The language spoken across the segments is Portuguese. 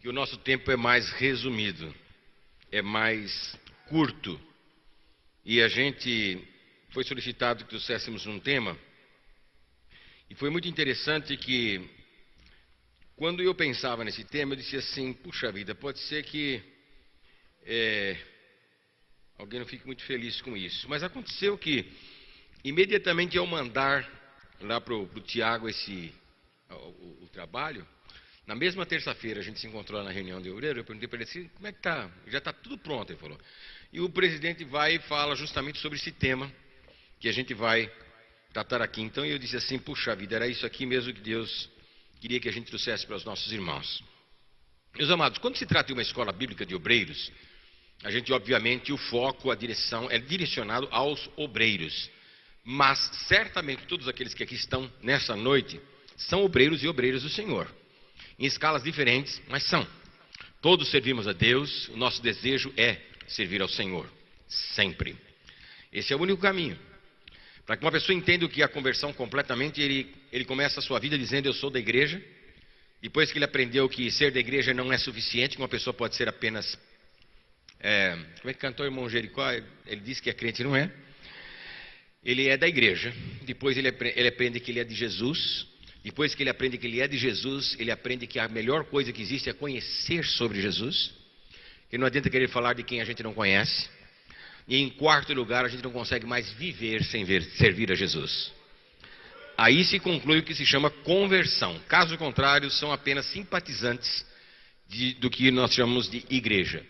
que o nosso tempo é mais resumido, é mais curto, e a gente foi solicitado que trouxéssemos um tema, e foi muito interessante que, quando eu pensava nesse tema, eu disse assim, puxa vida, pode ser que alguém não fique muito feliz com isso, mas aconteceu que, imediatamente ao mandar lá para o Tiago o trabalho, na mesma terça-feira a gente se encontrou lá na reunião de obreiro, eu perguntei para ele assim, como é que está? Já está tudo pronto, ele falou. E o presidente vai e fala justamente sobre esse tema que a gente vai tratar aqui. Então eu disse assim, puxa vida, era isso aqui mesmo que Deus queria que a gente trouxesse para os nossos irmãos. Meus amados, quando se trata de uma escola bíblica de obreiros, a gente obviamente o foco, a direção é direcionado aos obreiros. Mas certamente todos aqueles que aqui estão nessa noite são obreiros e obreiras do Senhor. Em escalas diferentes, mas são. Todos servimos a Deus, o nosso desejo é servir ao Senhor, sempre. Esse é o único caminho. Para que uma pessoa entenda o que é a conversão completamente, ele começa a sua vida dizendo, eu sou da igreja. Depois que ele aprendeu que ser da igreja não é suficiente, que uma pessoa pode ser apenas... como é que cantou o irmão Jericó? Ele disse que é crente, não é? Ele é da igreja. Depois ele aprende que ele é de Jesus. Depois que ele aprende que ele é de Jesus, ele aprende que a melhor coisa que existe é conhecer sobre Jesus. Que não adianta querer falar de quem a gente não conhece. E em quarto lugar, a gente não consegue mais viver sem servir a Jesus. Aí se conclui o que se chama conversão. Caso contrário, são apenas simpatizantes do que nós chamamos de igreja.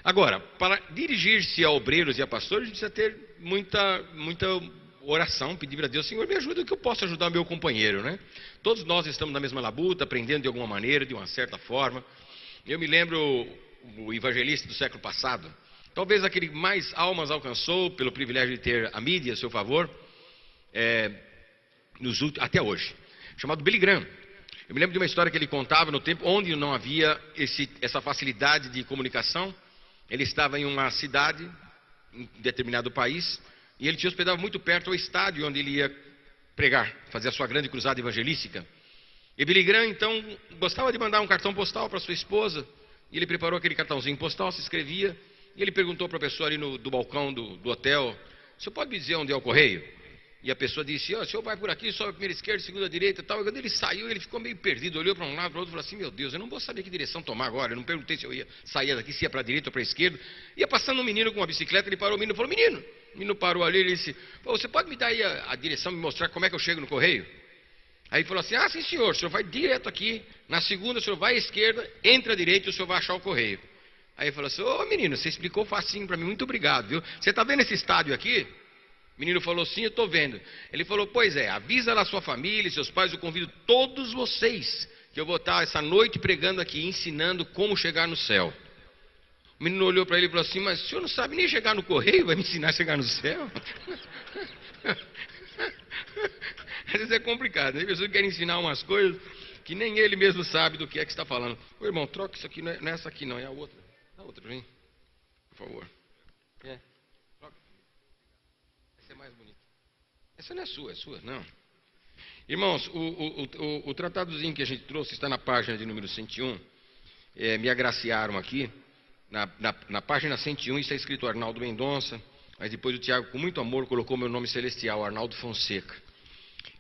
Agora, para dirigir-se a obreiros e a pastores, a gente precisa ter muita oração, pedir a Deus, Senhor, me ajuda que eu possa ajudar o meu companheiro, né? Todos nós estamos na mesma labuta, aprendendo de alguma maneira, de uma certa forma. Eu me lembro o evangelista do século passado, talvez aquele que mais almas alcançou pelo privilégio de ter a mídia a seu favor, até hoje, chamado Billy Graham. Eu me lembro de uma história que ele contava no tempo onde não havia essa facilidade de comunicação. Ele estava em uma cidade, em determinado país, e ele se hospedava muito perto ao estádio onde ele ia pregar, fazer a sua grande cruzada evangelística. E Billy Graham, então, gostava de mandar um cartão postal para sua esposa, e ele preparou aquele cartãozinho postal, se escrevia, e ele perguntou para a pessoa ali do balcão do hotel, o senhor pode me dizer onde é o correio? E a pessoa disse, o senhor vai por aqui, sobe a primeira esquerda, segunda direita e tal. E quando ele saiu, ele ficou meio perdido, olhou para um lado, para o outro e falou assim, meu Deus, eu não vou saber que direção tomar agora. Eu não perguntei se eu ia sair daqui, se ia para a direita ou para a esquerda. Ia passando um menino com uma bicicleta, ele parou, o menino falou, menino. O menino parou ali, ele disse, você pode me dar aí a direção, me mostrar como é que eu chego no correio? Aí ele falou assim, sim senhor, o senhor vai direto aqui, na segunda o senhor vai à esquerda, entra à direita e o senhor vai achar o correio. Aí ele falou assim, menino, você explicou facinho para mim, muito obrigado, viu? Você está vendo esse estádio aqui? O menino falou, sim, eu estou vendo. Ele falou, pois é, avisa lá a sua família, seus pais, eu convido todos vocês, que eu vou estar essa noite pregando aqui, ensinando como chegar no céu. O menino olhou para ele e falou assim, mas o senhor não sabe nem chegar no correio, vai me ensinar a chegar no céu? Às vezes é complicado, né? As pessoas querem ensinar umas coisas que nem ele mesmo sabe do que é que está falando. Ô irmão, troca isso aqui, não é essa aqui não, é a outra. A outra, vem, por favor. Troca. Essa é mais bonita. Essa não é sua, não. Irmãos, o tratadozinho que a gente trouxe está na página de número 101. Me agraciaram aqui. Na página 101 está escrito Arnaldo Mendonça, mas depois o Tiago, com muito amor, colocou meu nome celestial, Arnaldo Fonseca.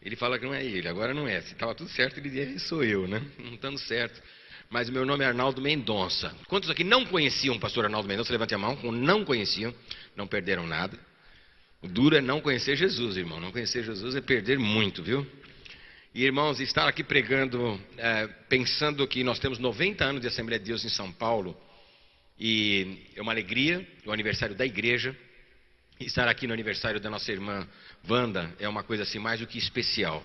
Ele fala que não é ele, agora não é. Se estava tudo certo, ele dizia, sou eu, né? Não estando certo. Mas o meu nome é Arnaldo Mendonça. Quantos aqui não conheciam o pastor Arnaldo Mendonça? Levante a mão. Como não conheciam, não perderam nada. O duro é não conhecer Jesus, irmão. Não conhecer Jesus é perder muito, viu? E, irmãos, estar aqui pregando, pensando que nós temos 90 anos de Assembleia de Deus em São Paulo, e é uma alegria, o aniversário da igreja. Estar aqui no aniversário da nossa irmã Wanda é uma coisa assim mais do que especial.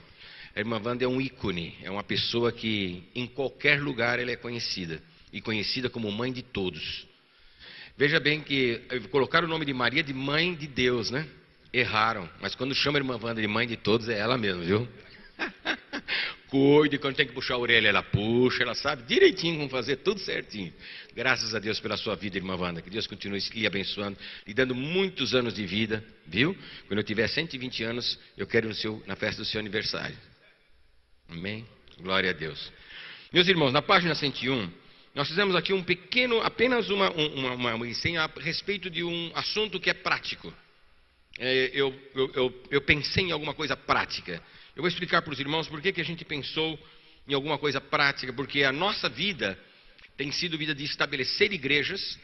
A irmã Wanda é um ícone, é uma pessoa que em qualquer lugar ela é conhecida, e conhecida como mãe de todos. Veja bem que colocaram o nome de Maria de mãe de Deus, né? Erraram, mas quando chama a irmã Wanda de mãe de todos é ela mesmo, viu? Cuide, quando tem que puxar a orelha, ela puxa, ela sabe direitinho como fazer, tudo certinho. Graças a Deus pela sua vida, irmã Wanda, que Deus continue lhe abençoando, lhe dando muitos anos de vida, viu? Quando eu tiver 120 anos, eu quero ir na festa do seu aniversário. Amém? Glória a Deus. Meus irmãos, na página 101, nós fizemos aqui um pequeno, apenas uma resenha a respeito de um assunto que é prático. Eu pensei em alguma coisa prática. Eu vou explicar para os irmãos por que a gente pensou em alguma coisa prática, porque a nossa vida tem sido vida de estabelecer igrejas,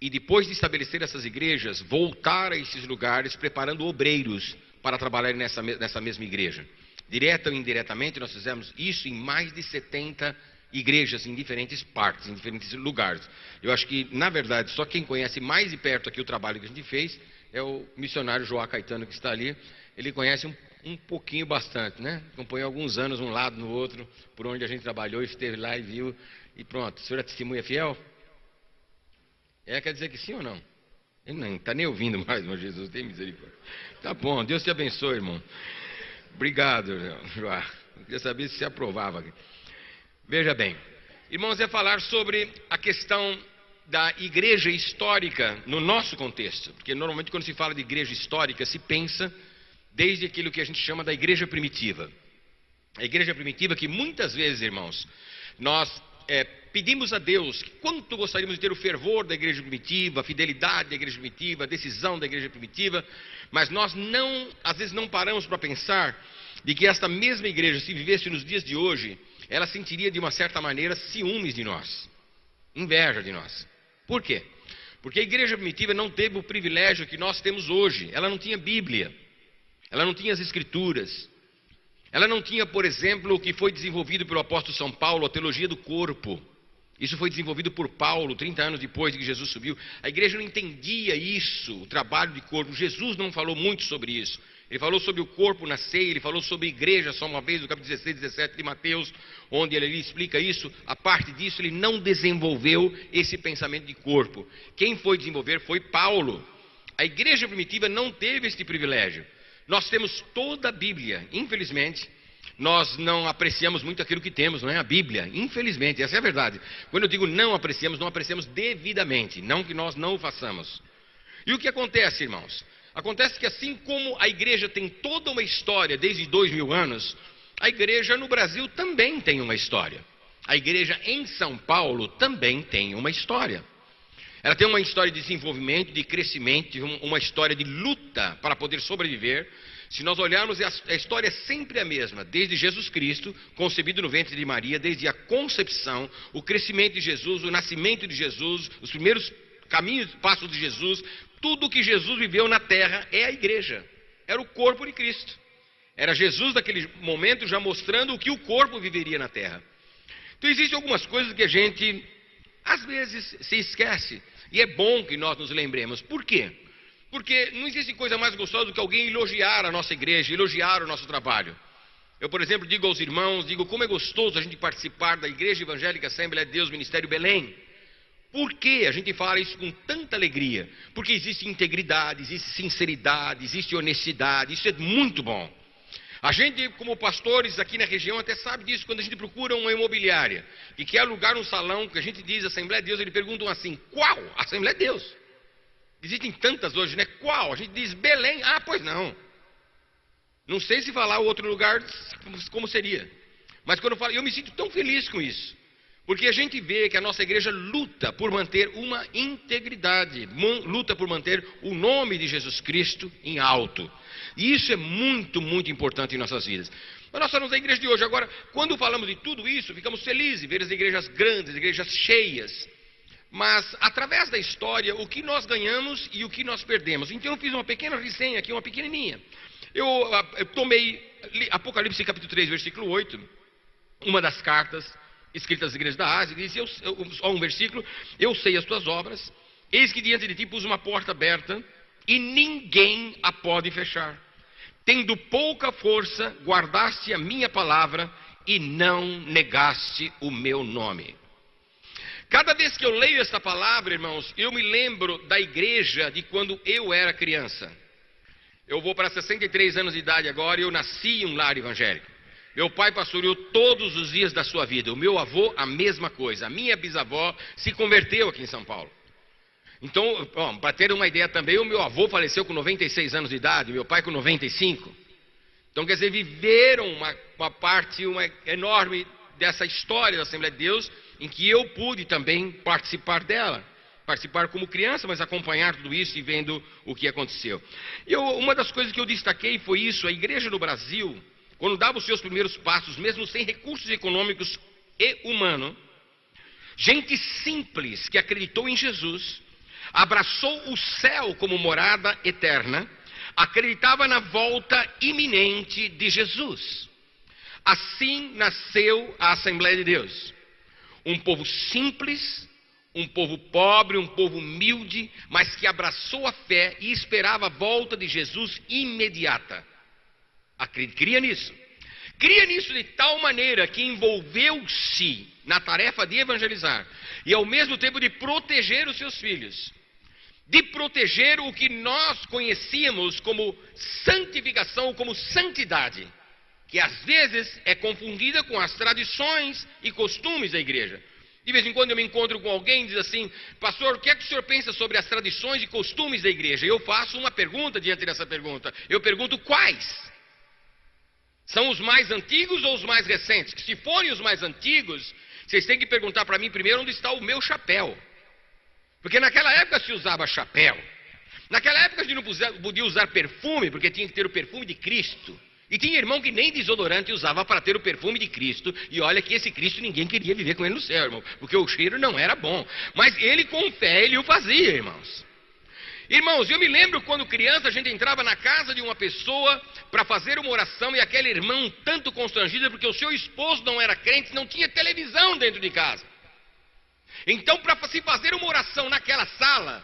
e depois de estabelecer essas igrejas, voltar a esses lugares preparando obreiros para trabalhar nessa mesma igreja. Direta ou indiretamente, nós fizemos isso em mais de 70 igrejas em diferentes partes, em diferentes lugares. Eu acho que, na verdade, só quem conhece mais de perto aqui o trabalho que a gente fez é o missionário João Caetano, que está ali. Ele conhece um pouquinho, bastante, né? Acompanhou alguns anos, um lado no outro, por onde a gente trabalhou, esteve lá e viu, e pronto. O senhor é testemunha fiel? Quer dizer que sim ou não? Ele não está nem ouvindo mais, meu Jesus, tem misericórdia. Tá bom, Deus te abençoe, irmão. Obrigado, João. Eu queria saber se você aprovava. Veja bem, irmãos, é falar sobre a questão da igreja histórica no nosso contexto. Porque normalmente quando se fala de igreja histórica, se pensa desde aquilo que a gente chama da igreja primitiva. A igreja primitiva que muitas vezes, irmãos, nós pedimos a Deus que quanto gostaríamos de ter o fervor da igreja primitiva, a fidelidade da igreja primitiva, a decisão da igreja primitiva, mas nós às vezes não paramos para pensar de que esta mesma igreja, se vivesse nos dias de hoje, ela sentiria de uma certa maneira ciúmes de nós, inveja de nós. Por quê? Porque a igreja primitiva não teve o privilégio que nós temos hoje. Ela não tinha Bíblia, ela não tinha as Escrituras, ela não tinha, por exemplo, o que foi desenvolvido pelo apóstolo São Paulo, a teologia do corpo. Isso foi desenvolvido por Paulo, 30 anos depois de que Jesus subiu. A igreja não entendia isso, o trabalho de corpo. Jesus não falou muito sobre isso. Ele falou sobre o corpo na ceia, ele falou sobre a igreja só uma vez, no capítulo 16, 17 de Mateus, onde ele explica isso. A parte disso, ele não desenvolveu esse pensamento de corpo. Quem foi desenvolver foi Paulo. A igreja primitiva não teve esse privilégio. Nós temos toda a Bíblia, infelizmente. Nós não apreciamos muito aquilo que temos, não é? A Bíblia, infelizmente, essa é a verdade. Quando eu digo não apreciamos devidamente, não que nós não o façamos. E o que acontece, irmãos? Acontece que assim como a igreja tem toda uma história desde 2000 anos, a igreja no Brasil também tem uma história. A igreja em São Paulo também tem uma história. Ela tem uma história de desenvolvimento, de crescimento, uma história de luta para poder sobreviver. Se nós olharmos, a história é sempre a mesma, desde Jesus Cristo, concebido no ventre de Maria, desde a concepção, o crescimento de Jesus, o nascimento de Jesus, os primeiros caminhos, passos de Jesus, tudo que Jesus viveu na terra é a igreja, era o corpo de Cristo. Era Jesus naquele momento já mostrando o que o corpo viveria na terra. Então existem algumas coisas que a gente, às vezes, se esquece, e é bom que nós nos lembremos. Por quê? Porque não existe coisa mais gostosa do que alguém elogiar a nossa igreja, elogiar o nosso trabalho. Eu, por exemplo, digo aos irmãos, como é gostoso a gente participar da Igreja Evangélica Assembleia de Deus, Ministério Belém. Por que a gente fala isso com tanta alegria? Porque existe integridade, existe sinceridade, existe honestidade, isso é muito bom. A gente, como pastores aqui na região, até sabe disso quando a gente procura uma imobiliária e quer alugar um salão, que a gente diz Assembleia de Deus, eles perguntam assim, qual? Assembleia de Deus. Existem tantas hoje, né? Qual? A gente diz Belém. Ah, pois não. Não sei se falar outro lugar como seria. Mas quando eu falo, eu me sinto tão feliz com isso. Porque a gente vê que a nossa igreja luta por manter uma integridade, luta por manter o nome de Jesus Cristo em alto. E isso é muito, muito importante em nossas vidas. Mas nós somos a igreja de hoje. Agora, quando falamos de tudo isso, ficamos felizes, ver as igrejas grandes, as igrejas cheias. Mas, através da história, o que nós ganhamos e o que nós perdemos. Então, eu fiz uma pequena resenha aqui, uma pequenininha. Eu tomei Apocalipse capítulo 3, versículo 8, uma das cartas escritas às igrejas da Ásia, diz, um versículo, eu sei as tuas obras, eis que diante de ti pus uma porta aberta, e ninguém a pode fechar. Tendo pouca força, guardaste a minha palavra, e não negaste o meu nome. Cada vez que eu leio esta palavra, irmãos, eu me lembro da igreja de quando eu era criança. Eu vou para 63 anos de idade agora e eu nasci em um lar evangélico. Meu pai pastoreou todos os dias da sua vida. O meu avô, a mesma coisa. A minha bisavó se converteu aqui em São Paulo. Então, para ter uma ideia também, o meu avô faleceu com 96 anos de idade, meu pai com 95. Então, quer dizer, viveram uma parte enorme dessa história da Assembleia de Deus, em que eu pude também participar dela. Participar como criança, mas acompanhar tudo isso e vendo o que aconteceu. Uma das coisas que eu destaquei foi isso: a igreja no Brasil, quando dava os seus primeiros passos, mesmo sem recursos econômicos e humanos, gente simples que acreditou em Jesus, abraçou o céu como morada eterna, acreditava na volta iminente de Jesus. Assim nasceu a Assembleia de Deus. Um povo simples, um povo pobre, um povo humilde, mas que abraçou a fé e esperava a volta de Jesus imediata. Cria nisso. Cria nisso de tal maneira que envolveu-se na tarefa de evangelizar e ao mesmo tempo de proteger os seus filhos. De proteger o que nós conhecíamos como santificação ou como santidade, que às vezes é confundida com as tradições e costumes da igreja. De vez em quando eu me encontro com alguém e diz assim: pastor, o que é que o senhor pensa sobre as tradições e costumes da igreja? Eu faço uma pergunta diante dessa pergunta. Eu pergunto: quais? São os mais antigos ou os mais recentes? Que se forem os mais antigos, vocês têm que perguntar para mim primeiro onde está o meu chapéu. Porque naquela época se usava chapéu. Naquela época a gente não podia usar perfume, porque tinha que ter o perfume de Cristo. E tinha irmão que nem desodorante usava para ter o perfume de Cristo. E olha que esse Cristo ninguém queria viver com ele no céu, irmão, porque o cheiro não era bom. Mas ele com fé, ele o fazia, irmãos. Irmãos, eu me lembro quando criança a gente entrava na casa de uma pessoa para fazer uma oração e aquele irmão tanto constrangido porque o seu esposo não era crente, não tinha televisão dentro de casa. Então, para se fazer uma oração naquela sala,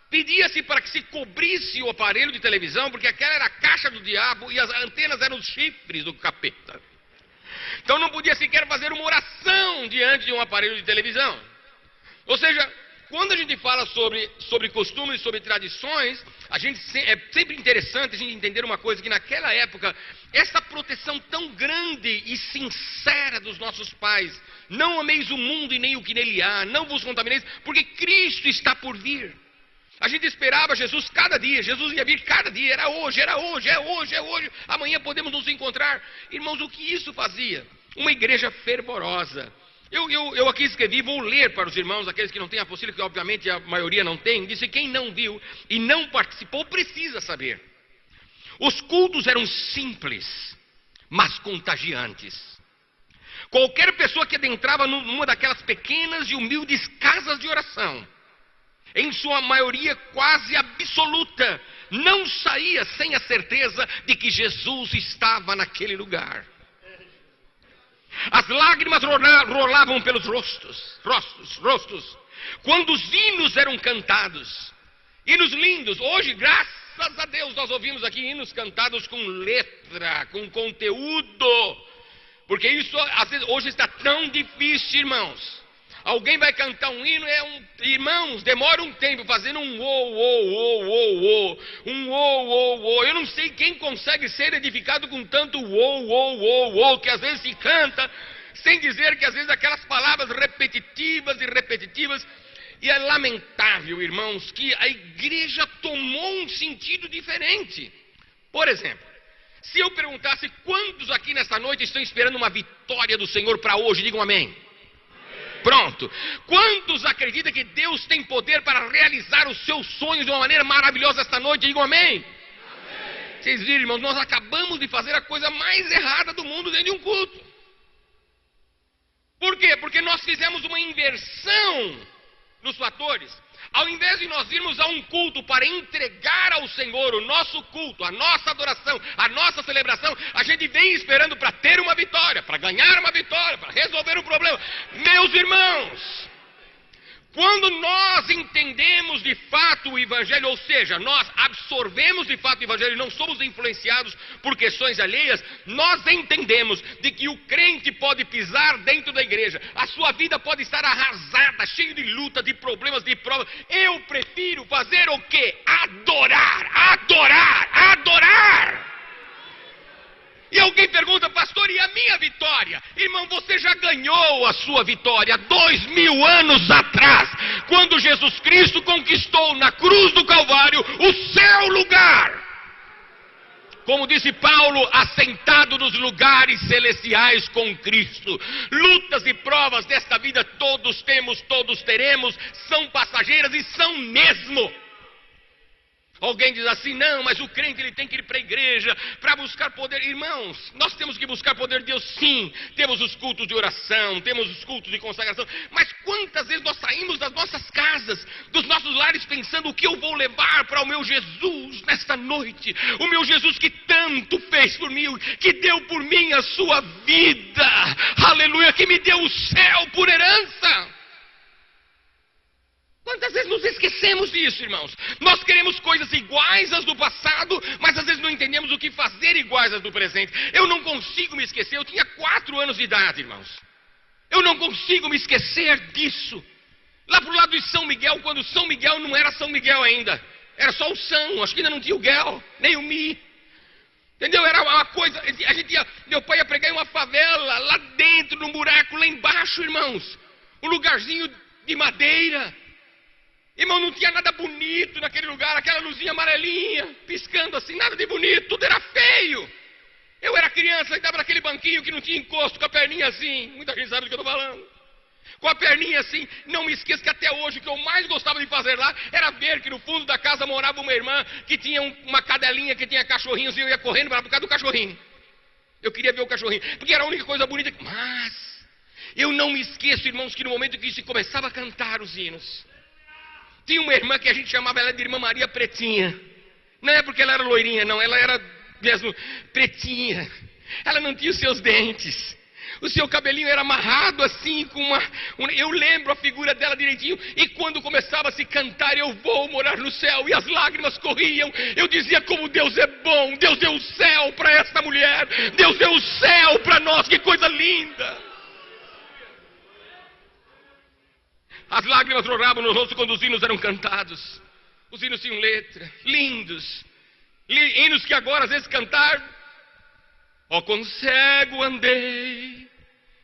pedia-se para que se cobrisse o aparelho de televisão, porque aquela era a caixa do diabo e as antenas eram os chifres do capeta. Então não podia sequer fazer uma oração diante de um aparelho de televisão. Ou seja, quando a gente fala sobre costumes, sobre tradições, é sempre interessante a gente entender uma coisa, que naquela época, essa proteção tão grande e sincera dos nossos pais: não ameis o mundo e nem o que nele há, não vos contamineis, porque Cristo está por vir. A gente esperava Jesus cada dia, Jesus ia vir cada dia, era hoje, é hoje, amanhã podemos nos encontrar. Irmãos, o que isso fazia? Uma igreja fervorosa. Eu aqui escrevi, vou ler para os irmãos, aqueles que não têm a apostila, que obviamente a maioria não tem. Disse: quem não viu e não participou precisa saber. Os cultos eram simples, mas contagiantes. Qualquer pessoa que adentrava numa daquelas pequenas e humildes casas de oração, em sua maioria quase absoluta, não saía sem a certeza de que Jesus estava naquele lugar. As lágrimas rolavam pelos rostos, quando os hinos eram cantados. Hinos lindos. Hoje, graças a Deus, nós ouvimos aqui hinos cantados com letra, com conteúdo. Porque isso, às vezes, hoje está tão difícil, irmãos. Alguém vai cantar um hino, irmãos, demora um tempo fazendo um ô. Eu não sei quem consegue ser edificado com tanto que às vezes se canta, sem dizer que às vezes aquelas palavras repetitivas, e é lamentável, irmãos, que a igreja tomou um sentido diferente. Por exemplo, se eu perguntasse quantos aqui nesta noite estão esperando uma vitória do Senhor para hoje, digam amém. Pronto. Quantos acreditam que Deus tem poder para realizar os seus sonhos de uma maneira maravilhosa esta noite? Digam amém. Amém. Vocês viram, irmãos, nós acabamos de fazer a coisa mais errada do mundo dentro de um culto. Por quê? Porque nós fizemos uma inversão nos fatores. Ao invés de nós irmos a um culto para entregar ao Senhor o nosso culto, a nossa adoração, a nossa celebração, a gente vem esperando para ter uma vitória, para ganhar uma vitória, para resolver um problema. Meus irmãos, quando nós entendemos de fato o Evangelho, ou seja, nós absorvemos de fato o Evangelho e não somos influenciados por questões alheias, nós entendemos de que o crente pode pisar dentro da igreja, a sua vida pode estar arrasada, cheia de luta, de problemas, de provas. Eu prefiro fazer o quê? Adorar. E alguém pergunta: pastor, e a minha vitória? Irmão, você já ganhou a sua vitória 2000 anos atrás, quando Jesus Cristo conquistou na cruz do Calvário o seu lugar. Como disse Paulo, assentado nos lugares celestiais com Cristo. Lutas e provas desta vida todos temos, todos teremos, são passageiras e são mesmo. Alguém diz assim, não, mas o crente ele tem que ir para a igreja para buscar poder. Irmãos, nós temos que buscar poder de Deus, sim. Temos os cultos de oração, temos os cultos de consagração. Mas quantas vezes nós saímos das nossas casas, dos nossos lares, pensando o que eu vou levar para o meu Jesus nesta noite? O meu Jesus que tanto fez por mim, que deu por mim a sua vida. Aleluia, que me deu o céu por herança. Quantas vezes nos esquecemos disso, irmãos? Nós queremos coisas iguais às do passado, mas às vezes não entendemos o que fazer iguais às do presente. Eu não consigo me esquecer, eu tinha 4 anos de idade, irmãos. Eu não consigo me esquecer disso. Lá pro lado de São Miguel, quando São Miguel não era São Miguel ainda. Era só o São, acho que ainda não tinha o Guel, nem o Mi. Entendeu? Era uma coisa, meu pai ia pregar em uma favela, lá dentro, num buraco, lá embaixo, irmãos. Um lugarzinho de madeira. Irmão, não tinha nada bonito naquele lugar, aquela luzinha amarelinha, piscando assim, nada de bonito, tudo era feio. Eu era criança, estava naquele banquinho que não tinha encosto, com a perninha assim, muita gente sabe do que eu estou falando. Com a perninha assim, não me esqueça que até hoje o que eu mais gostava de fazer lá era ver que no fundo da casa morava uma irmã que tinha uma cadelinha que tinha cachorrinhos e eu ia correndo para por causa do cachorrinho. Eu queria ver o cachorrinho, porque era a única coisa bonita. Mas eu não me esqueço, irmãos, que no momento que se começava a cantar os hinos, tinha uma irmã que a gente chamava ela de Irmã Maria Pretinha. Não é porque ela era loirinha, não. Ela era mesmo pretinha. Ela não tinha os seus dentes. O seu cabelinho era amarrado assim com eu lembro a figura dela direitinho. E quando começava a se cantar, eu vou morar no céu, e as lágrimas corriam. Eu dizia como Deus é bom. Deus deu o céu para esta mulher. Deus deu o céu para nós. Que coisa linda. As lágrimas rodavam no rosto quando os hinos eram cantados. Os hinos tinham letra, lindos. Hinos que agora às vezes cantar. Ó, quão cego andei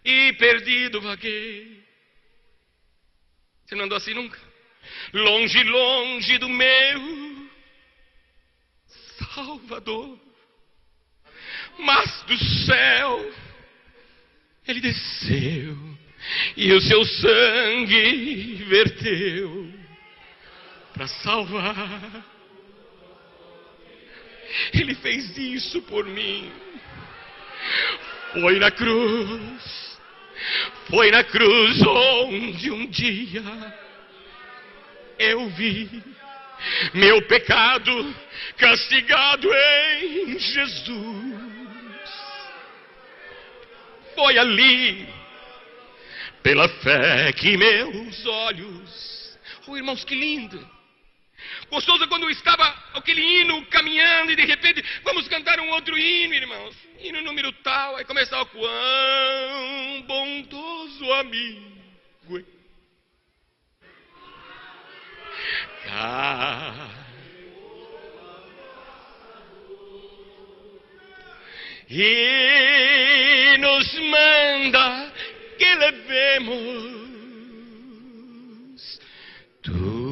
e perdido vaguei. Você não andou assim nunca? Longe, longe do meu Salvador. Mas do céu ele desceu e o seu sangue verteu para salvar. Ele fez isso por mim. Foi na cruz onde um dia eu vi meu pecado castigado em Jesus. Foi ali, pela fé que meus olhos... Oh, irmãos, que lindo! Gostoso quando estava aquele hino caminhando e de repente vamos cantar um outro hino, irmãos. Hino número tal, aí começava: quão bondoso amigo. E nos manda que levemos tu.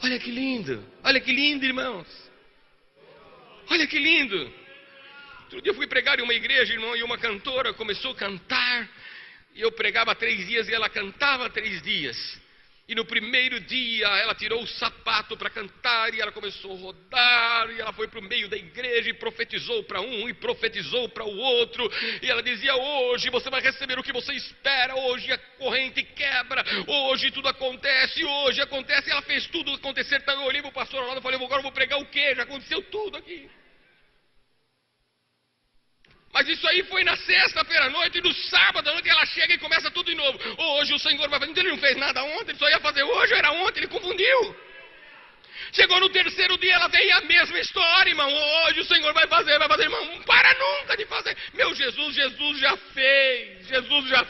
Olha que lindo, irmãos. Olha que lindo. Outro dia eu fui pregar em uma igreja, irmão, e uma cantora começou a cantar. E eu pregava 3 dias e ela cantava 3 dias. E no primeiro dia ela tirou o sapato para cantar e ela começou a rodar. E ela foi para o meio da igreja e profetizou para um e profetizou para o outro. E ela dizia: hoje você vai receber o que você espera. Hoje a corrente quebra. Hoje tudo acontece. Hoje acontece. E ela fez tudo acontecer. Então eu olhei para o pastor lá e falei: agora eu vou pregar o quê? Já aconteceu tudo aqui. Mas isso aí foi na sexta-feira à noite, e no sábado à noite ela chega e começa tudo de novo. Hoje o Senhor vai fazer. Então ele não fez nada ontem, ele só ia fazer hoje, era ontem, ele confundiu. Chegou no terceiro dia, ela veio a mesma história, irmão. Hoje o Senhor vai fazer, irmão. Não para nunca de fazer. Meu Jesus já fez, Jesus já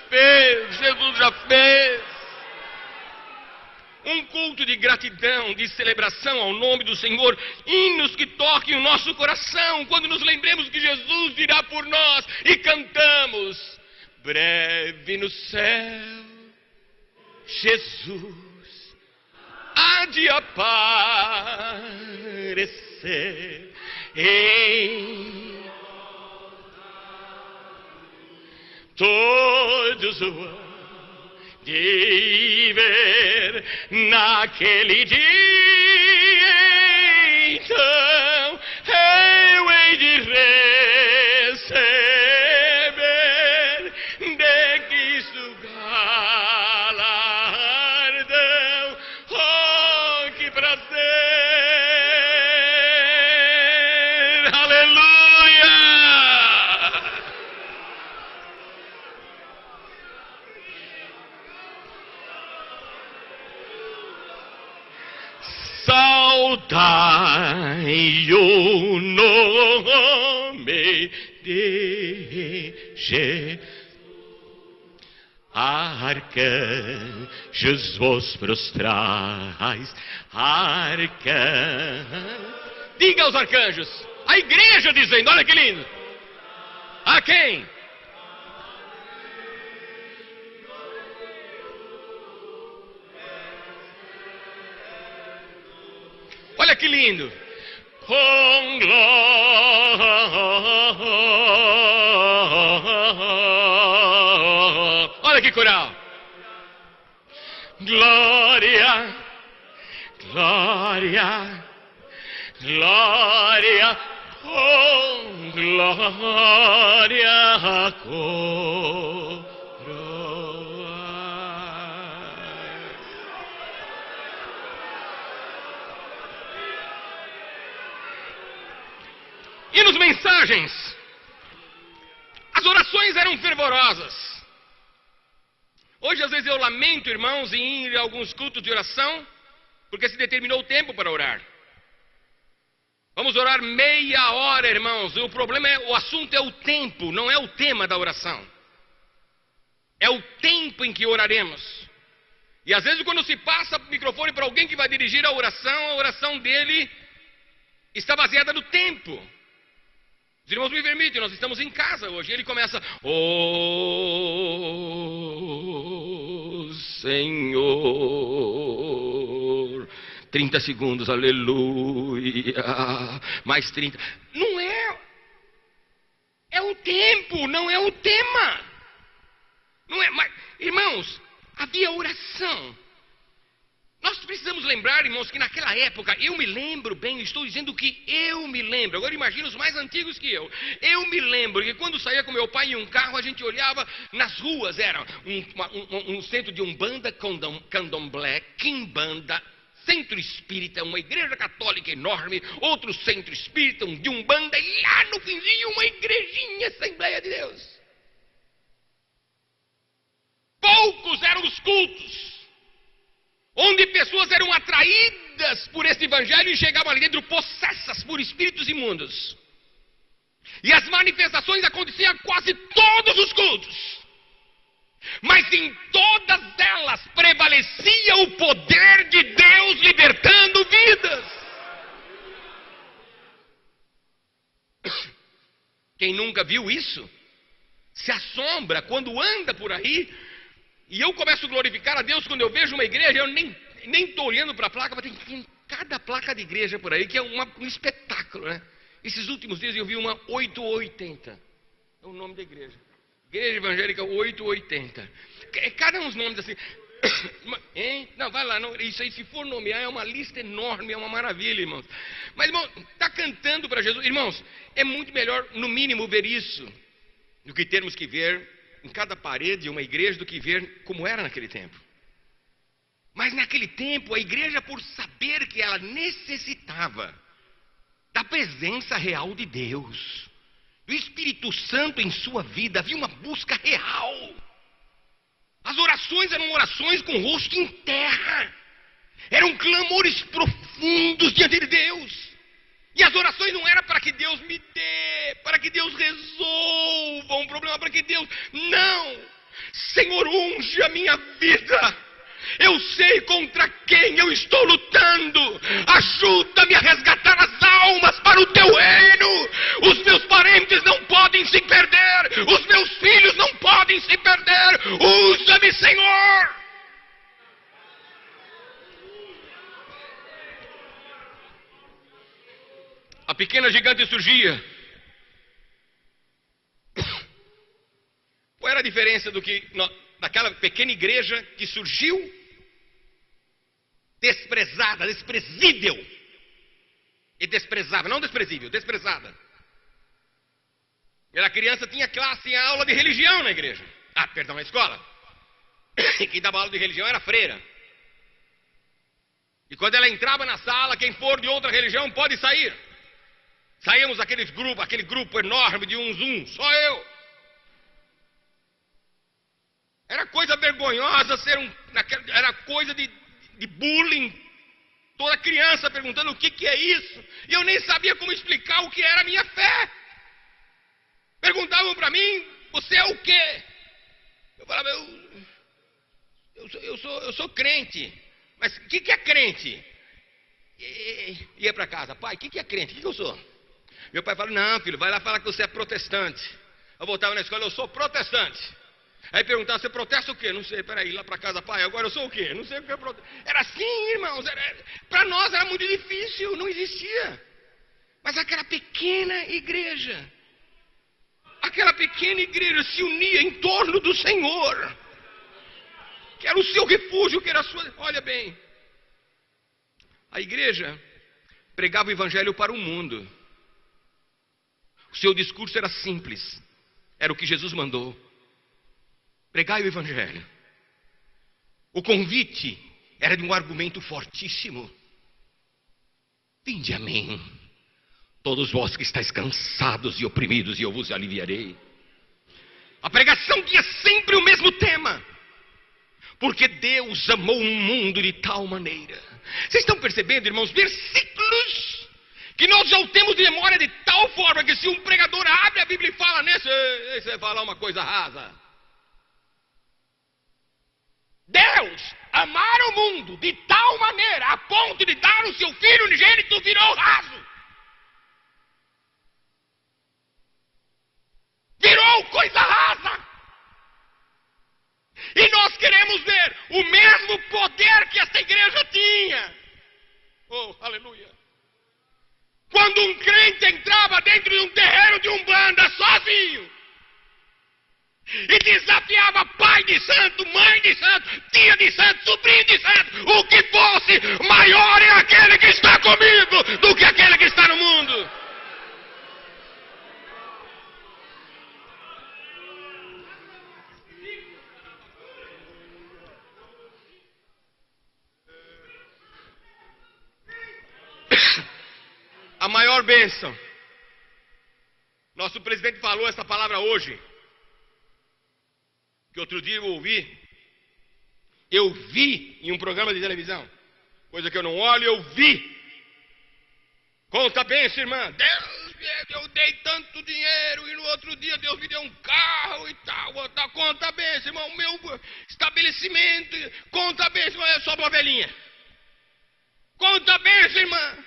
fez. Um culto de gratidão, de celebração ao nome do Senhor, hinos que toquem o nosso coração, quando nos lembremos que Jesus virá por nós e cantamos: breve no céu, Jesus de aparecer em todos os de ver naquele dia, então eu hei de receber de Cristo galardão. Oh, que prazer! Aleluia! Saudai o nome de Jesus. Arcanjos vos prostrais, arcanjos. Diga aos arcanjos, a igreja dizendo, olha que lindo. A quem? Olha que lindo. Com glória. Olha que coral. Glória, glória, glória, com glória, coroa. E nos mensagens, as orações eram fervorosas. Hoje, às vezes, eu lamento, irmãos, em ir a alguns cultos de oração, porque se determinou o tempo para orar. Vamos orar meia hora, irmãos. O problema é, o assunto é o tempo, não é o tema da oração. É o tempo em que oraremos. E às vezes, quando se passa o microfone para alguém que vai dirigir a oração dele está baseada no tempo. Os irmãos me permitem, nós estamos em casa hoje. E ele começa: "Oh Senhor", 30 segundos, aleluia, mais 30. Não é. É o tempo, não é o tema. Não é, mas, irmãos, havia oração. Nós precisamos lembrar, irmãos, que naquela época, eu me lembro bem, estou dizendo que eu me lembro. Agora imagina os mais antigos que eu. Eu me lembro que quando saía com meu pai em um carro, a gente olhava nas ruas, era um centro de umbanda, candomblé, quimbanda, centro espírita, uma igreja católica enorme, outro centro espírita, de umbanda, e lá no finzinho uma igrejinha, Assembleia de Deus. Poucos eram os cultos onde pessoas eram atraídas por esse evangelho e chegavam ali dentro possessas por espíritos imundos. E as manifestações aconteciam quase todos os cultos. Mas em todas elas prevalecia o poder de Deus libertando vidas. Quem nunca viu isso se assombra quando anda por aí. E eu começo a glorificar a Deus quando eu vejo uma igreja. Eu nem estou olhando para a placa, mas tem cada placa de igreja por aí, que é um espetáculo, né? Esses últimos dias eu vi uma 880. É o nome da igreja. Igreja Evangélica 880. Cada uns nomes assim. Hein? Não, vai lá. Não, isso aí, se for nomear, é uma lista enorme, é uma maravilha, irmãos. Mas, irmão, está cantando para Jesus. Irmãos, é muito melhor, no mínimo, ver isso do que termos que ver em cada parede uma igreja, do que ver como era naquele tempo. Mas naquele tempo, a igreja, por saber que ela necessitava da presença real de Deus, do Espírito Santo em sua vida, havia uma busca real. As orações eram orações com o rosto em terra. Eram clamores profundos diante de Deus. E as orações não eram para que Deus me dê, para que Deus resolva um problema, para que Deus... Não! Senhor, unge a minha vida. Eu sei contra quem eu estou lutando. Ajuda-me a resgatar as almas para o teu reino. Os meus parentes não podem se perder. Os meus filhos não podem se perder. Usa-me, Senhor. a pequena gigante surgia. Qual era a diferença daquela pequena igreja que surgiu desprezada, desprezível e desprezável, não desprezível, desprezada? Era criança, tinha classe, tinha aula de religião na igreja. Na escola. E quem dava aula de religião era a freira. E quando ela entrava na sala, quem for de outra religião pode sair. Saímos aquele grupo enorme de uns, só eu. Era coisa vergonhosa era coisa de bullying. Toda criança perguntando o que é isso. E eu nem sabia como explicar o que era a minha fé. Perguntavam para mim, você é o quê? Eu falava, eu sou crente. Mas o que é crente? Ia para casa, pai, o que é crente? O que eu sou? Meu pai falou, não, filho, vai lá falar que você é protestante. Eu voltava na escola, eu sou protestante. Aí perguntava, você protesta o quê? Não sei, peraí, lá para casa, pai, agora eu sou o quê? Não sei o que é protesto. Era assim, irmãos, para nós era muito difícil, não existia. Mas aquela pequena igreja se unia em torno do Senhor, que era o seu refúgio, que era a sua... Olha bem, a igreja pregava o evangelho para o mundo. O seu discurso era simples, era o que Jesus mandou: pregai o evangelho. O convite era de um argumento fortíssimo: vinde a mim, todos vós que estáis cansados e oprimidos, e eu vos aliviarei. A pregação tinha sempre o mesmo tema: porque Deus amou o mundo de tal maneira. Vocês estão percebendo, irmãos, versículos que nós já o temos de memória de tal forma que se um pregador abre a Bíblia e fala nesse, você vai falar uma coisa rasa. Deus amar o mundo de tal maneira a ponto de dar o seu filho unigênito, virou raso. Virou coisa rasa. E nós queremos ver o mesmo poder que esta igreja tinha. Oh, aleluia. Quando um crente entrava dentro de um terreiro de Umbanda sozinho e desafiava pai de santo, mãe de santo, tia de santo, sobrinho de santo, o que fosse, maior é aquele que está comigo do que aquele que está no mundo. A maior bênção. Nosso presidente falou essa palavra hoje, que outro dia eu vi em um programa de televisão, coisa que eu não olho, eu vi. Conta a bênção, irmã. Deus, eu dei tanto dinheiro e no outro dia Deus me deu um carro e tal. Conta a bênção, irmão. O meu estabelecimento, conta a bênção, é só uma velhinha. Conta a bênção, irmã.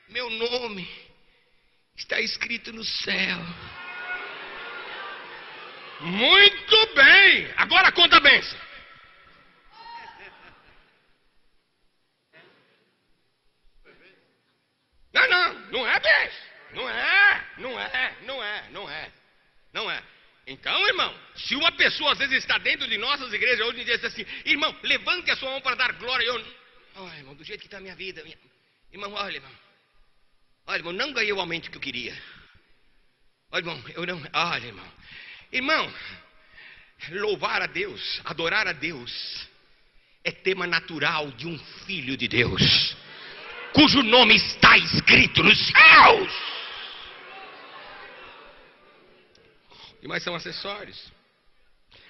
Meu nome está escrito no céu. Muito bem. Agora conta a bênção. Não é bênção. Não é. Então, irmão, se uma pessoa às vezes está dentro de nossas igrejas hoje em dia diz assim: irmão, levante a sua mão para dar glória. Olha, irmão, do jeito que está a minha vida. Irmão, olha, irmão. Olha, irmão, não ganhei o aumento que eu queria. Olha, irmão, olha, irmão. Irmão, louvar a Deus, adorar a Deus, é tema natural de um filho de Deus, cujo nome está escrito nos céus. E mais são acessórios.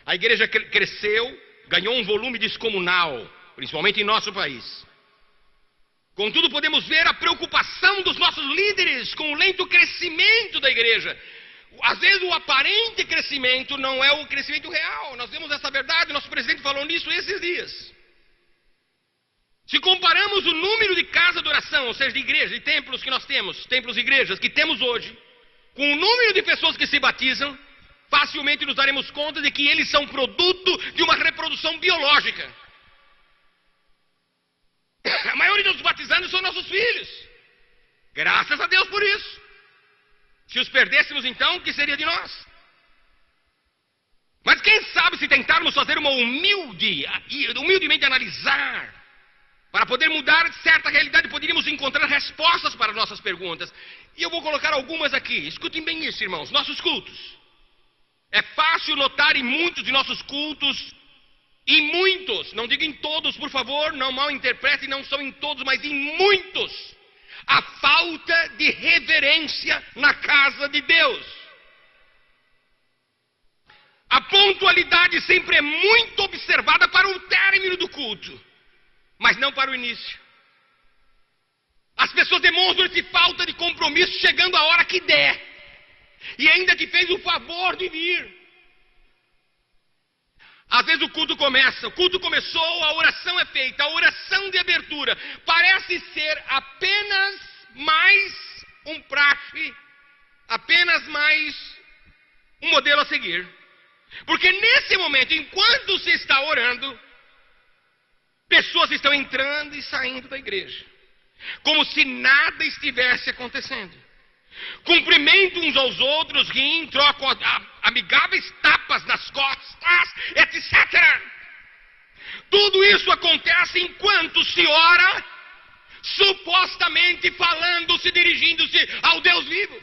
A igreja cresceu, ganhou um volume descomunal, principalmente em nosso país. Contudo, podemos ver a preocupação dos nossos líderes com o lento crescimento da igreja. Às vezes o aparente crescimento não é o crescimento real. Nós temos essa verdade, nosso presidente falou nisso esses dias. Se comparamos o número de casas de oração, ou seja, de igrejas, de templos que nós temos, templos e igrejas que temos hoje, com o número de pessoas que se batizam, facilmente nos daremos conta de que eles são produto de uma reprodução biológica. A maioria dos batizandos são nossos filhos. Graças a Deus por isso. Se os perdêssemos, então, o que seria de nós? Mas quem sabe se tentarmos fazer uma humildemente analisar, para poder mudar certa realidade, poderíamos encontrar respostas para nossas perguntas. E eu vou colocar algumas aqui. Escutem bem isso, irmãos. Nossos cultos. É fácil notar em muitos de nossos cultos, em muitos, não digo em todos, por favor, não mal interpretem, não são em todos, mas em muitos, a falta de reverência na casa de Deus. A pontualidade sempre é muito observada para o término do culto, mas não para o início. As pessoas demonstram essa falta de compromisso chegando a hora que der, e ainda te fez o favor de vir. Às vezes o culto começou, a oração é feita, a oração de abertura parece ser apenas mais um praxe, apenas mais um modelo a seguir. Porque nesse momento, enquanto se está orando, pessoas estão entrando e saindo da igreja, como se nada estivesse acontecendo. Cumprimentam uns aos outros, riem, trocam amigáveis tapas nas costas, etc. Tudo isso acontece enquanto se ora, supostamente falando-se, dirigindo-se ao Deus vivo.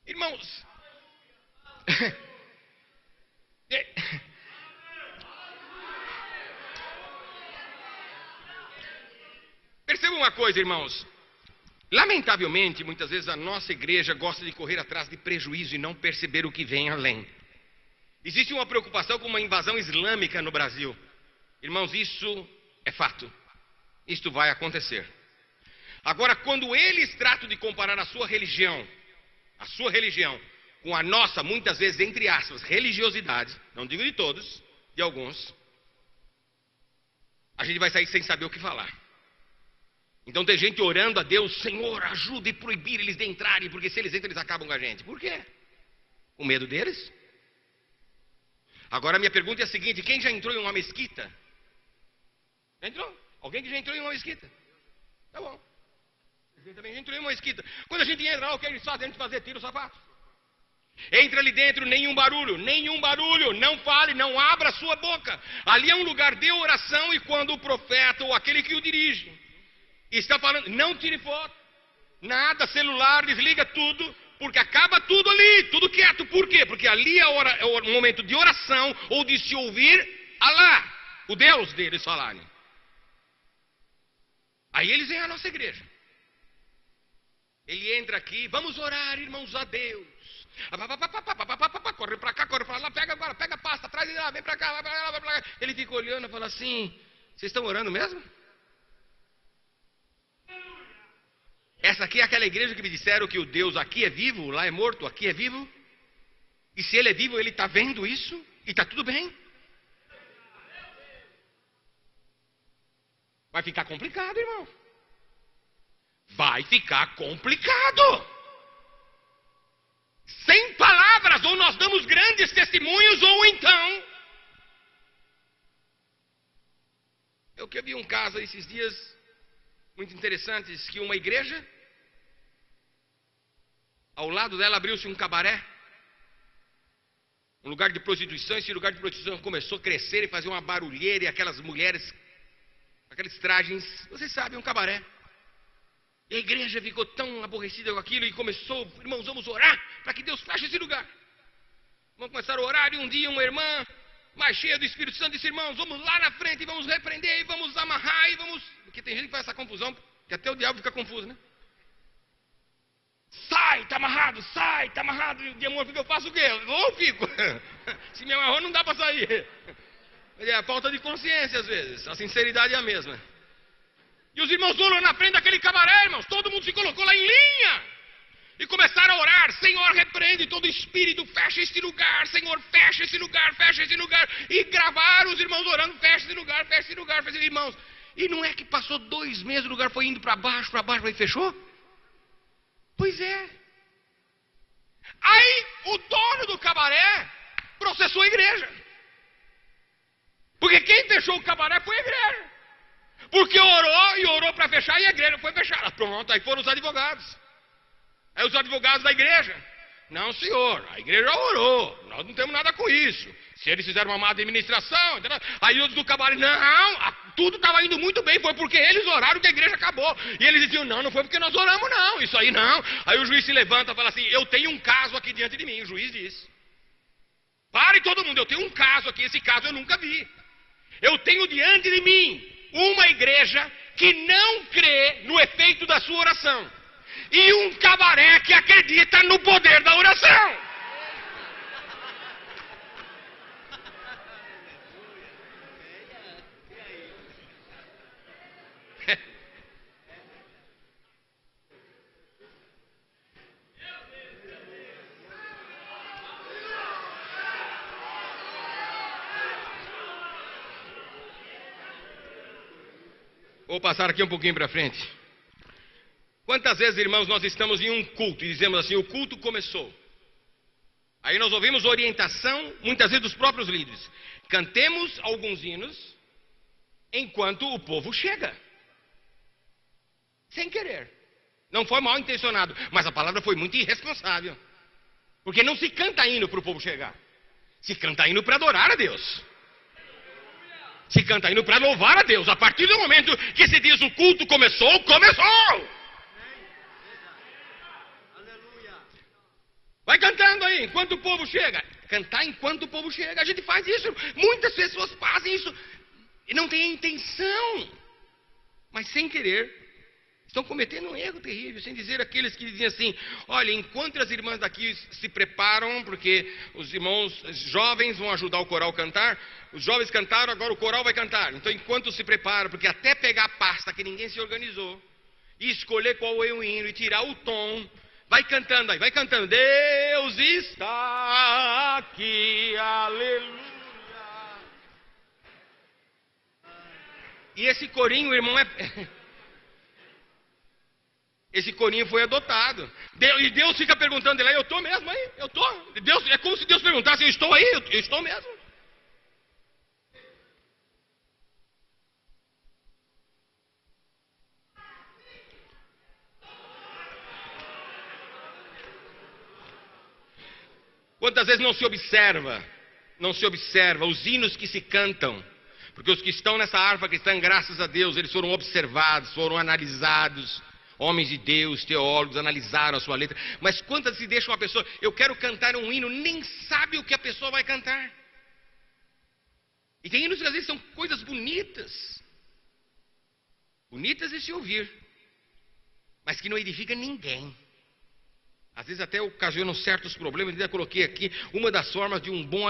Irmãos, perceba uma coisa, irmãos. Lamentavelmente, muitas vezes a nossa igreja gosta de correr atrás de prejuízo e não perceber o que vem além. Existe uma preocupação com uma invasão islâmica no Brasil. Irmãos, isso é fato. Isto vai acontecer. Agora, quando eles tratam de comparar a sua religião com a nossa, muitas vezes, entre aspas, religiosidade, não digo de todos, de alguns, a gente vai sair sem saber o que falar. Então tem gente orando a Deus: Senhor, ajuda e proibir eles de entrarem, porque se eles entram, eles acabam com a gente. Por quê? Com medo deles? Agora a minha pergunta é a seguinte: quem já entrou em uma mesquita? Já entrou? Alguém que já entrou em uma mesquita? Tá bom. A gente também já entrou em uma mesquita. Quando a gente entra lá, o que eles fazem? A gente fazer tira o sapato. Entra ali dentro, nenhum barulho, não fale, não abra a sua boca. Ali é um lugar de oração, e quando o profeta ou aquele que o dirige está falando, não tire foto, nada, celular, desliga tudo, porque acaba tudo ali, tudo quieto. Por quê? Porque ali é o momento de oração, ou de se ouvir Alá, o Deus deles falarem. Aí eles vêm à nossa igreja. Ele entra aqui: vamos orar, irmãos, a Deus. Corre para cá, corre para lá, pega agora, pega a pasta, traz ele lá, vem para cá, vai para lá, vai para cá. Ele fica olhando e fala assim: vocês estão orando mesmo? Essa aqui é aquela igreja que me disseram que o Deus aqui é vivo, lá é morto, aqui é vivo. E se ele é vivo, ele está vendo isso e está tudo bem. Vai ficar complicado, irmão. Vai ficar complicado. Sem palavras, ou nós damos grandes testemunhos, ou então... Eu que vi um caso esses dias muito interessantes, que uma igreja, ao lado dela abriu-se um cabaré, um lugar de prostituição. Esse lugar de prostituição começou a crescer e fazer uma barulheira, e aquelas mulheres, aqueles trajes, vocês sabem, um cabaré. E a igreja ficou tão aborrecida com aquilo e começou: irmãos, vamos orar para que Deus feche esse lugar. Vamos começar a orar, e um dia uma irmã, mais cheia do Espírito Santo, disse: irmãos, vamos lá na frente e vamos repreender, e vamos amarrar, e vamos... Porque tem gente que faz essa confusão, que até o diabo fica confuso, né? Sai, tá amarrado, sai, tá amarrado. E o demônio fica: eu faço o quê? Eu fico. Se me amarrou, não dá para sair. É a falta de consciência às vezes, a sinceridade é a mesma. E os irmãos foram na frente daquele cabaré, irmãos, todo mundo se colocou lá em linha e começaram a orar: Senhor, repreende todo espírito, fecha este lugar, Senhor, fecha esse lugar, fecha esse lugar. E gravaram os irmãos orando: fecha esse lugar, fecha esse lugar, fecha esse... Irmãos, e não é que passou 2 meses, o lugar foi indo para baixo, e fechou? Pois é. Aí o dono do cabaré processou a igreja, porque quem fechou o cabaré foi a igreja. Porque orou e orou para fechar e a igreja foi fechada. Pronto, aí foram os advogados. Aí os advogados da igreja. Não, senhor, a igreja orou. Nós não temos nada com isso. Se eles fizeram uma má administração, entendeu? Aí os do cavalo, não, tudo estava indo muito bem, foi porque eles oraram que a igreja acabou. E eles diziam, não foi porque nós oramos, não, isso aí não. Aí o juiz se levanta e fala assim, eu tenho um caso aqui diante de mim. O juiz diz, pare todo mundo, eu tenho um caso aqui, esse caso eu nunca vi. Eu tenho diante de mim uma igreja que não crê no efeito da sua oração. E um cabaré que acredita no poder da oração. Vou passar aqui um pouquinho para frente. Quantas vezes, irmãos, nós estamos em um culto e dizemos assim, o culto começou. Aí nós ouvimos orientação, muitas vezes dos próprios líderes. Cantemos alguns hinos enquanto o povo chega. Sem querer. Não foi mal intencionado, mas a palavra foi muito irresponsável. Porque não se canta hino para o povo chegar. Se canta hino para adorar a Deus. Se canta hino para louvar a Deus. A partir do momento que se diz o culto começou, começou! Vai cantando aí, enquanto o povo chega. Cantar enquanto o povo chega. A gente faz isso. Muitas pessoas fazem isso. E não tem a intenção. Mas sem querer. Estão cometendo um erro terrível. Sem dizer aqueles que dizem assim, olha, enquanto as irmãs daqui se preparam, porque os irmãos jovens vão ajudar o coral a cantar. Os jovens cantaram, agora o coral vai cantar. Então enquanto se preparam, porque até pegar a pasta que ninguém se organizou. E escolher qual é o hino e tirar o tom. Vai cantando aí, vai cantando. Deus está aqui, aleluia. E esse corinho, irmão, esse corinho foi adotado. E Deus fica perguntando ele, eu estou mesmo aí? Eu estou. É como se Deus perguntasse, eu estou aí? Eu estou mesmo. Quantas vezes não se observa os hinos que se cantam, porque os que estão nessa harpa cristã, graças a Deus, eles foram observados, foram analisados, homens de Deus, teólogos, analisaram a sua letra, mas quantas se deixam uma pessoa, eu quero cantar um hino, nem sabe o que a pessoa vai cantar, e tem hinos que às vezes são coisas bonitas de se ouvir, mas que não edificam ninguém. Às vezes até ocasionam certos problemas. Eu coloquei aqui uma das formas de um bom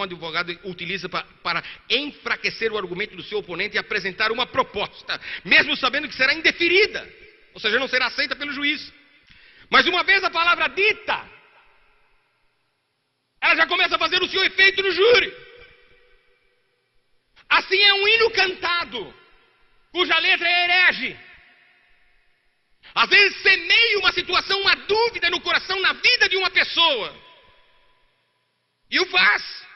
advogado utiliza para enfraquecer o argumento do seu oponente e apresentar uma proposta, mesmo sabendo que será indeferida, ou seja, não será aceita pelo juiz. Mas uma vez a palavra dita, ela já começa a fazer o seu efeito no júri. Assim é um hino cantado, cuja letra é herege. Às vezes semeia uma situação, uma dúvida no coração, na vida de uma pessoa. E o faz.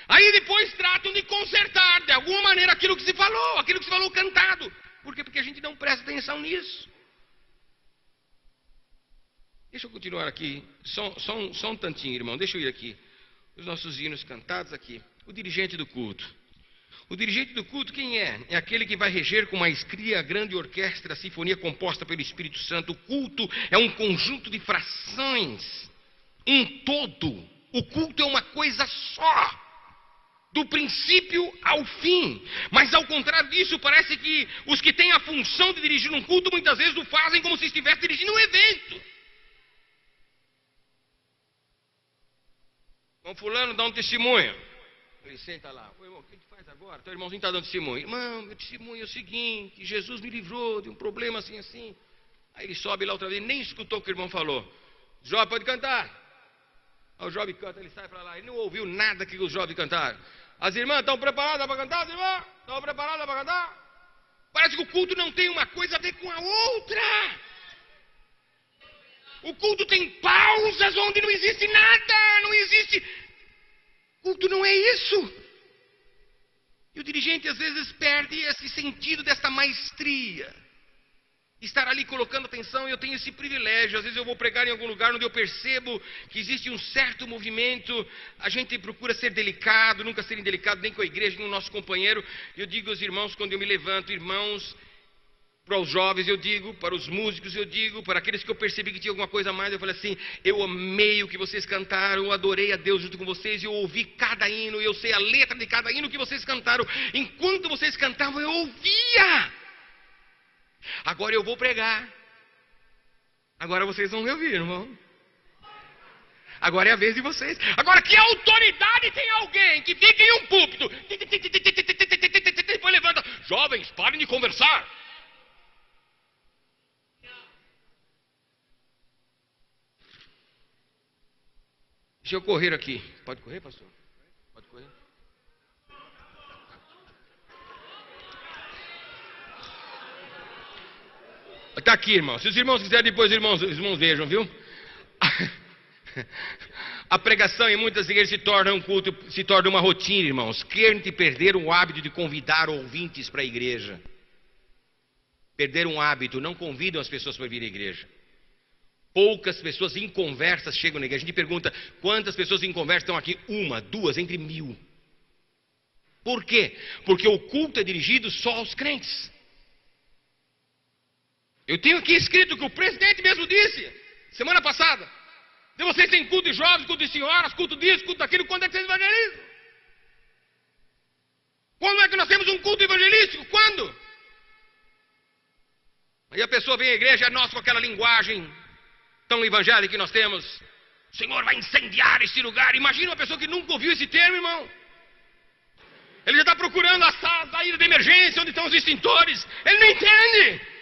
Aí depois tratam de consertar, de alguma maneira, aquilo que se falou cantado. Por quê? Porque a gente não presta atenção nisso. Deixa eu continuar aqui, só um tantinho, irmão, deixa eu ir aqui. Os nossos hinos cantados aqui. O dirigente do culto. O dirigente do culto quem é? É aquele que vai reger com maestria a grande orquestra, a sinfonia composta pelo Espírito Santo. O culto é um conjunto de frações, um todo. O culto é uma coisa só, do princípio ao fim. Mas ao contrário disso, parece que os que têm a função de dirigir um culto, muitas vezes o fazem como se estivesse dirigindo um evento. Então fulano dá um testemunho. Ele senta lá, ô irmão, o que faz agora? Teu irmãozinho está dando testemunho. Irmão, meu testemunho é o seguinte, Jesus me livrou de um problema assim, assim. Aí ele sobe lá outra vez, nem escutou o que o irmão falou. Jovem, pode cantar. Aí o jovem canta, ele sai para lá, ele não ouviu nada que os jovens cantaram. As irmãs estão preparadas para cantar, as irmãs? Estão preparadas para cantar? Parece que o culto não tem uma coisa a ver com a outra. O culto tem pausas onde não existe nada, não existe... O culto não é isso. E o dirigente às vezes perde esse sentido desta maestria. Estar ali colocando atenção, eu tenho esse privilégio. Às vezes eu vou pregar em algum lugar onde eu percebo que existe um certo movimento. A gente procura ser delicado, nunca ser indelicado, nem com a igreja, nem com o nosso companheiro. Eu digo aos irmãos, quando eu me levanto, irmãos, para os jovens eu digo, para os músicos eu digo, para aqueles que eu percebi que tinha alguma coisa a mais, eu falei assim: eu amei o que vocês cantaram, eu adorei a Deus junto com vocês, eu ouvi cada hino, eu sei a letra de cada hino que vocês cantaram. Enquanto vocês cantavam, eu ouvia. Agora eu vou pregar. Agora vocês vão me ouvir, irmão. Agora é a vez de vocês. Agora, que autoridade tem alguém que fica em um púlpito, depois levanta: jovens, parem de conversar. Deixa eu correr aqui. Pode correr, pastor? Pode correr. Está aqui, irmão. Se os irmãos quiserem, depois os irmãos vejam, viu? A pregação em muitas igrejas se torna um culto, se torna uma rotina, irmãos. Crentes perderam o hábito de convidar ouvintes para a igreja. Perderam um hábito, não convidam as pessoas para vir à igreja. Poucas pessoas em conversas chegam na igreja. A gente pergunta: quantas pessoas em conversa estão aqui? 1, 2, entre 1000. Por quê? Porque o culto é dirigido só aos crentes. Eu tenho aqui escrito o que o presidente mesmo disse semana passada: de vocês têm culto de jovens, culto de senhoras, culto disso, culto daquilo. Quando é que vocês evangelizam? Quando é que nós temos um culto evangelístico? Quando? Aí a pessoa vem à igreja, nós com aquela linguagem tão evangélica que nós temos: o Senhor vai incendiar esse lugar. Imagina uma pessoa que nunca ouviu esse termo, irmão. Ele já está procurando a saída de emergência, onde estão os extintores. Ele não entende.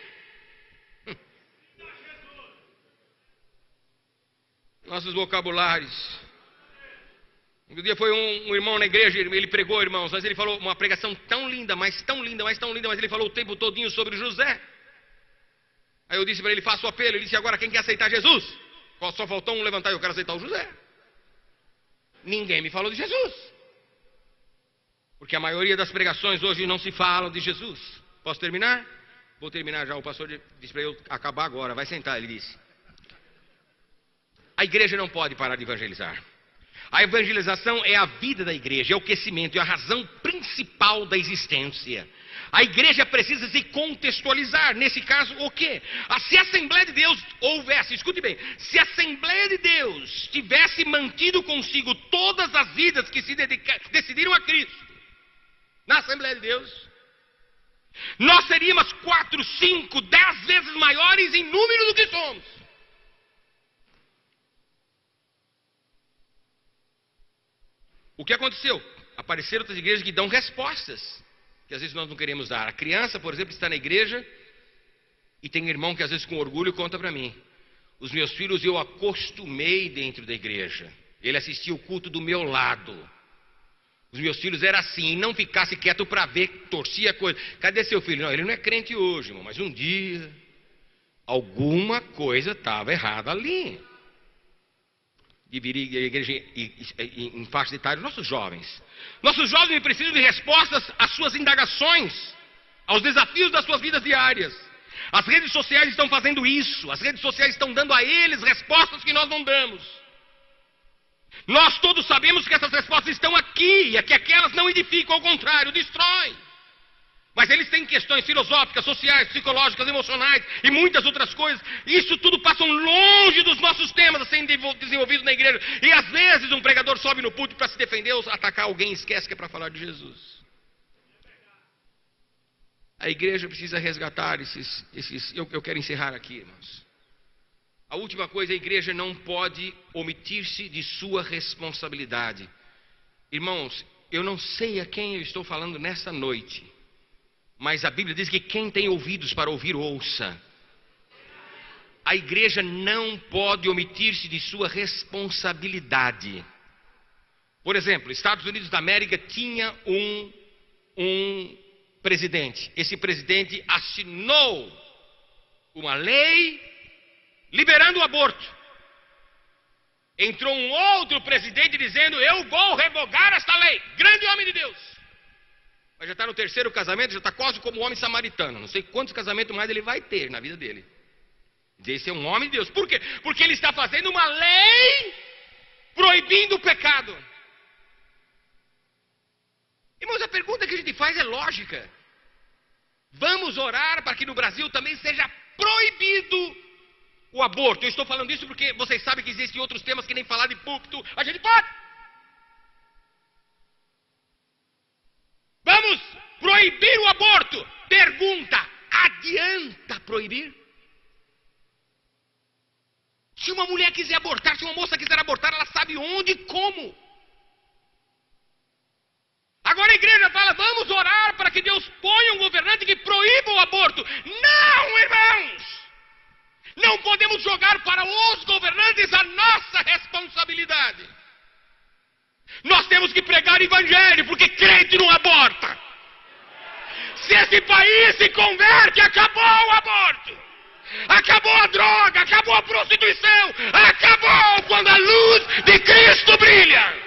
Nossos vocabulários. Um dia foi um irmão na igreja, ele pregou, irmãos, mas ele falou uma pregação tão linda, mas tão linda, mas tão linda, mas ele falou o tempo todinho sobre José. Aí eu disse para ele: faça o apelo. Ele disse: agora quem quer aceitar Jesus? Só faltou um levantar: eu quero aceitar o José. Ninguém me falou de Jesus. Porque a maioria das pregações hoje não se falam de Jesus. Posso terminar? Vou terminar já. O pastor disse para eu acabar agora. Vai sentar, ele disse. A igreja não pode parar de evangelizar. A evangelização é a vida da igreja, é o crescimento, é a razão principal da existência. A igreja precisa se contextualizar. Nesse caso, o quê? Se a Assembleia de Deus houvesse, escute bem, se a Assembleia de Deus tivesse mantido consigo todas as vidas que se decidiram a Cristo na Assembleia de Deus, nós seríamos 4, 5, 10 vezes maiores em número do que somos. O que aconteceu? Apareceram outras igrejas que dão respostas que às vezes nós não queremos dar. A criança, por exemplo, está na igreja e tem um irmão que às vezes com orgulho conta para mim: os meus filhos eu acostumei dentro da igreja. Ele assistia o culto do meu lado. Os meus filhos eram assim, e não ficasse quieto para ver, torcia a coisa. Cadê seu filho? Não, ele não é crente hoje, irmão, mas um dia alguma coisa estava errada ali. Dividir a igreja em faixa etária. Nossos jovens precisam de respostas às suas indagações, aos desafios das suas vidas diárias. As redes sociais estão fazendo isso. As redes sociais estão dando a eles respostas que nós não damos. Nós todos sabemos que essas respostas estão aqui, e que aquelas não edificam, ao contrário, destroem. Mas eles têm questões filosóficas, sociais, psicológicas, emocionais e muitas outras coisas. Isso tudo passam longe dos nossos temas a serem desenvolvidos na igreja. E às vezes um pregador sobe no púlpito para se defender ou atacar alguém e esquece que é para falar de Jesus. A igreja precisa resgatar esses. Eu quero encerrar aqui, irmãos. A última coisa: a igreja não pode omitir-se de sua responsabilidade. Irmãos, eu não sei a quem eu estou falando nessa noite, mas a Bíblia diz que quem tem ouvidos para ouvir, ouça. A igreja não pode omitir-se de sua responsabilidade. Por exemplo, Estados Unidos da América tinha um presidente. Esse presidente assinou uma lei liberando o aborto. Entrou um outro presidente dizendo: eu vou revogar esta lei. Grande homem de Deus. Mas já está no terceiro casamento, já está quase como homem samaritano. Não sei quantos casamentos mais ele vai ter na vida dele. Esse é um homem de Deus. Por quê? Porque ele está fazendo uma lei proibindo o pecado. Irmãos, a pergunta que a gente faz é lógica. Vamos orar para que no Brasil também seja proibido o aborto. Eu estou falando isso porque vocês sabem que existem outros temas que nem falar de púlpito. A gente pode. Vamos proibir o aborto. Pergunta: adianta proibir? Se uma mulher quiser abortar, se uma moça quiser abortar, ela sabe onde e como. Agora a igreja fala: vamos orar para que Deus ponha um governante que proíba o aborto. Não, irmãos! Não podemos jogar para os governantes a nossa responsabilidade. Nós temos que pregar o evangelho, porque crente não aborta. Se esse país se converte, acabou o aborto. Acabou a droga, acabou a prostituição, acabou quando a luz de Cristo brilha.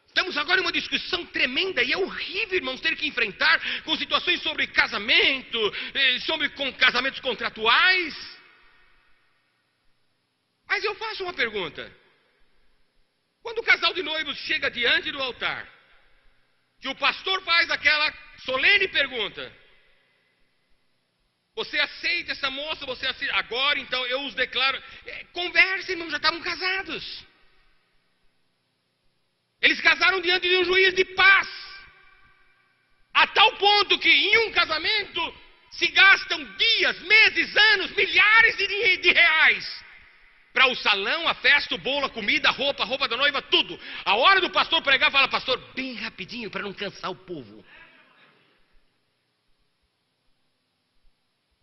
Estamos agora em uma discussão tremenda e é horrível, irmãos, ter que enfrentar com situações sobre casamento, sobre casamentos contratuais. Mas eu faço uma pergunta. Quando o casal de noivos chega diante do altar, que o pastor faz aquela solene pergunta: você aceita essa moça? Você aceita? Agora então eu os declaro. Conversem, irmãos, já estavam casados. Eles casaram diante de um juiz de paz. A tal ponto que em um casamento se gastam dias, meses, anos, milhares de reais. Para o salão, a festa, o bolo, a comida, a roupa da noiva, tudo. A hora do pastor pregar, fala: pastor, bem rapidinho para não cansar o povo.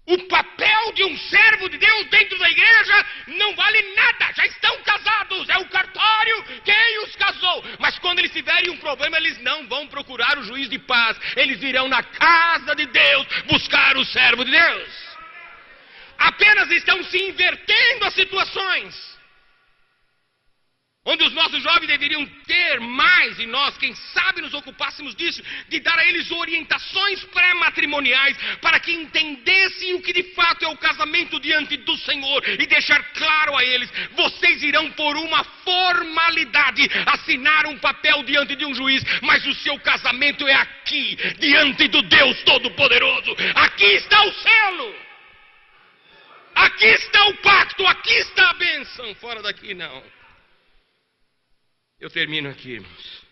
O papel de um servo de Deus dentro da igreja não vale nada. Já estão casados, é o cartório quem os casou. Mas quando eles tiverem um problema, eles não vão procurar o juiz de paz. Eles irão na casa de Deus buscar o servo de Deus. Apenas estão se invertendo as situações. Onde os nossos jovens deveriam ter mais, e nós, quem sabe, nos ocupássemos disso, de dar a eles orientações pré-matrimoniais, para que entendessem o que de fato é o casamento diante do Senhor, e deixar claro a eles: vocês irão por uma formalidade assinar um papel diante de um juiz, mas o seu casamento é aqui, diante do Deus Todo-Poderoso. Aqui está o selo, aqui está o pacto, aqui está a bênção, fora daqui não. Eu termino aqui, irmãos.